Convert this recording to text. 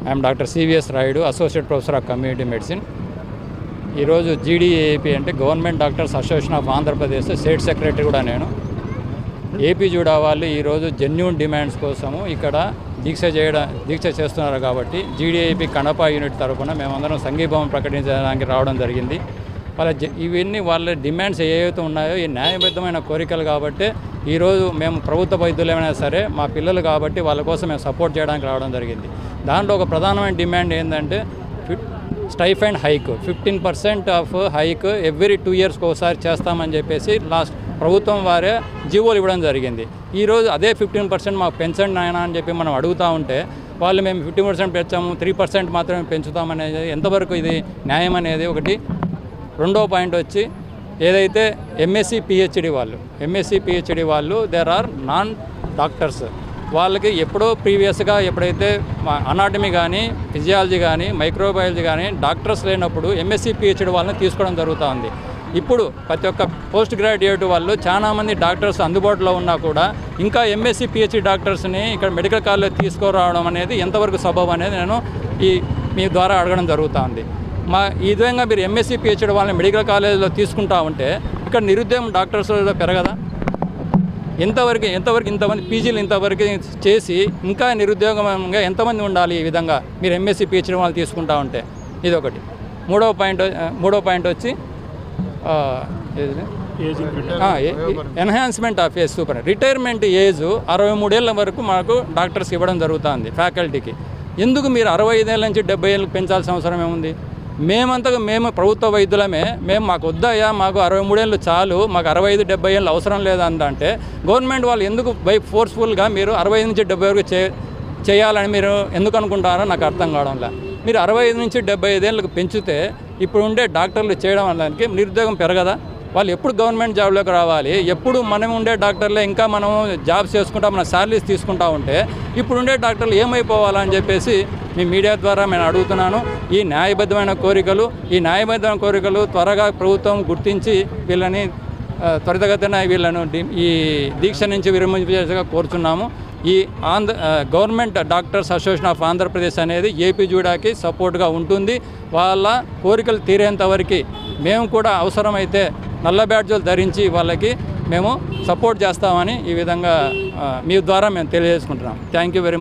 I'm doctor CVS Rayudu, associate professor of community medicine. ఈరోజు జీడీఏపీ అంటే government doctors association of Andhra Pradesh state secretary కూడా నేను. AP JUDA వాళ్ళు ఈరోజు జెన్యూన్ డిమాండ్స్ కోసము ఇక్కడ దీక్ష చేస్తున్నారు కాబట్టి జీడీఏపీ కడప యూనిట్ తరఫున మేమందరం సంఘీభావం ప్రకటించడానికి రావడం జరిగింది. ఇవన్నీ వాళ్ళ డిమాండ్స్ ఏవైతే ఉన్నాయో ఈ న్యాయబద్ధమైన కోరికలు కాబట్టి ఈరోజు మేము ప్రభుత్వ వైద్యులు ఏమైనా సరే మా పిల్లలు కాబట్టి వాళ్ళ కోసం మేము సపోర్ట్ చేయడానికి రావడం జరిగింది. దాంట్లో ఒక ప్రధానమైన డిమాండ్ ఏంటంటే stipend hike 15% of hike every 2 yearsకి ఒకసారి చేస్తామని చెప్పేసి లాస్ట్ ప్రభుత్వం వారే జీవోలు ఇవ్వడం జరిగింది. ఈరోజు అదే 15% మాకు పెంచండి నాయన అని చెప్పి మనం అడుగుతూ ఉంటే వాళ్ళు మేము 15% పెంచాము, 3% మాత్రమే పెంచుతామనేది ఎంతవరకు ఇది న్యాయం అనేది ఒకటి. రెండో పాయింట్ వచ్చి ఏదైతే ఎంఎస్సి పిహెచ్డి వాళ్ళు దేర్ ఆర్ నాన్ డాక్టర్స్, వాళ్ళకి ఎప్పుడో ప్రీవియస్గా ఎప్పుడైతే అనాటమీ కానీ ఫిజియాలజీ కానీ మైక్రోబయాలజీ కానీ డాక్టర్స్ లేనప్పుడు ఎంఎస్సి పిహెచ్డి వాళ్ళని తీసుకోవడం జరుగుతుంది. ఇప్పుడు ప్రతి ఒక్క పోస్ట్ గ్రాడ్యుయేట్ వాళ్ళు చాలామంది డాక్టర్స్ అందుబాటులో ఉన్నా కూడా ఇంకా ఎంఎస్సి పిహెచ్డి డాక్టర్స్ని ఇక్కడ మెడికల్ కాలేజ్ తీసుకురావడం అనేది ఎంతవరకు సబబు అనేది నేను మీ ద్వారా అడగడం జరుగుతుంది. ఈ విధంగా మీరు ఎంఎస్సి పిహెచ్డి వాళ్ళని మెడికల్ కాలేజీలో తీసుకుంటా ఉంటే ఇక్కడ నిరుద్యోగం డాక్టర్స్ పెరగదా? ఎంతవరకు ఇంతమంది పీజీలు ఇంతవరకు చేసి ఇంకా నిరుద్యోగంగా ఎంతమంది ఉండాలి? ఈ విధంగా మీరు ఎంఎస్సి పిహెచ్డి వాళ్ళు తీసుకుంటా ఉంటే ఇదొకటి. మూడో పాయింట్ వచ్చి enhancement of age super retirement age 63 ఏళ్ళ వరకు మాకు డాక్టర్స్కి ఇవ్వడం జరుగుతుంది ఫ్యాకల్టీకి. ఎందుకు మీరు 65 ఏళ్ళ నుంచి 70 ఏళ్ళకి పెంచాల్సిన అవసరం ఏముంది? మేము ప్రభుత్వ వైద్యులమే, మాకు వద్దయ్యా, మాకు 63 ఏళ్ళు చాలు, మాకు 65-70 ఏళ్ళు అవసరం లేదంటే గవర్నమెంట్ వాళ్ళు ఎందుకు ఫోర్స్ఫుల్గా మీరు 65 నుంచి 70 వరకు చేయాలని మీరు ఎందుకు అనుకుంటారో నాకు అర్థం కావడంలే. మీరు 65 నుంచి 75 ఏళ్ళకి పెంచితే ఇప్పుడు ఉండే డాక్టర్లు చేయడం వల్ల నిరుద్యోగం పెరగదా? వాళ్ళు ఎప్పుడు గవర్నమెంట్ జాబ్లోకి రావాలి? ఎప్పుడు మనం ఉండే డాక్టర్లే ఇంకా మనం జాబ్స్ చేసుకుంటా మన శాలరీస్ తీసుకుంటా ఉంటే ఇప్పుడు ఉండే డాక్టర్లు ఏమైపోవాలని చెప్పేసి మీ మీడియా ద్వారా నేను అడుగుతున్నాను. ఈ న్యాయబద్ధమైన కోరికలు త్వరగా ప్రభుత్వం గుర్తించి వీళ్ళని త్వరితగతిన వీళ్ళను ఈ దీక్ష నుంచి విరమించేట్టుగా కోరుచున్నాము. ఈ government doctors association of Andhra Pradesh అనేది ఏపీ జూడాకి సపోర్ట్గా ఉంటుంది. వాళ్ళ కోరికలు తీరేంత వరకు మేము కూడా అవసరమైతే నల్ల బ్యాడ్జీలు ధరించి వాళ్ళకి మేము సపోర్ట్ చేస్తామని ఈ విధంగా మీ ద్వారా మేము తెలియజేసుకుంటున్నాం. Thank you very much.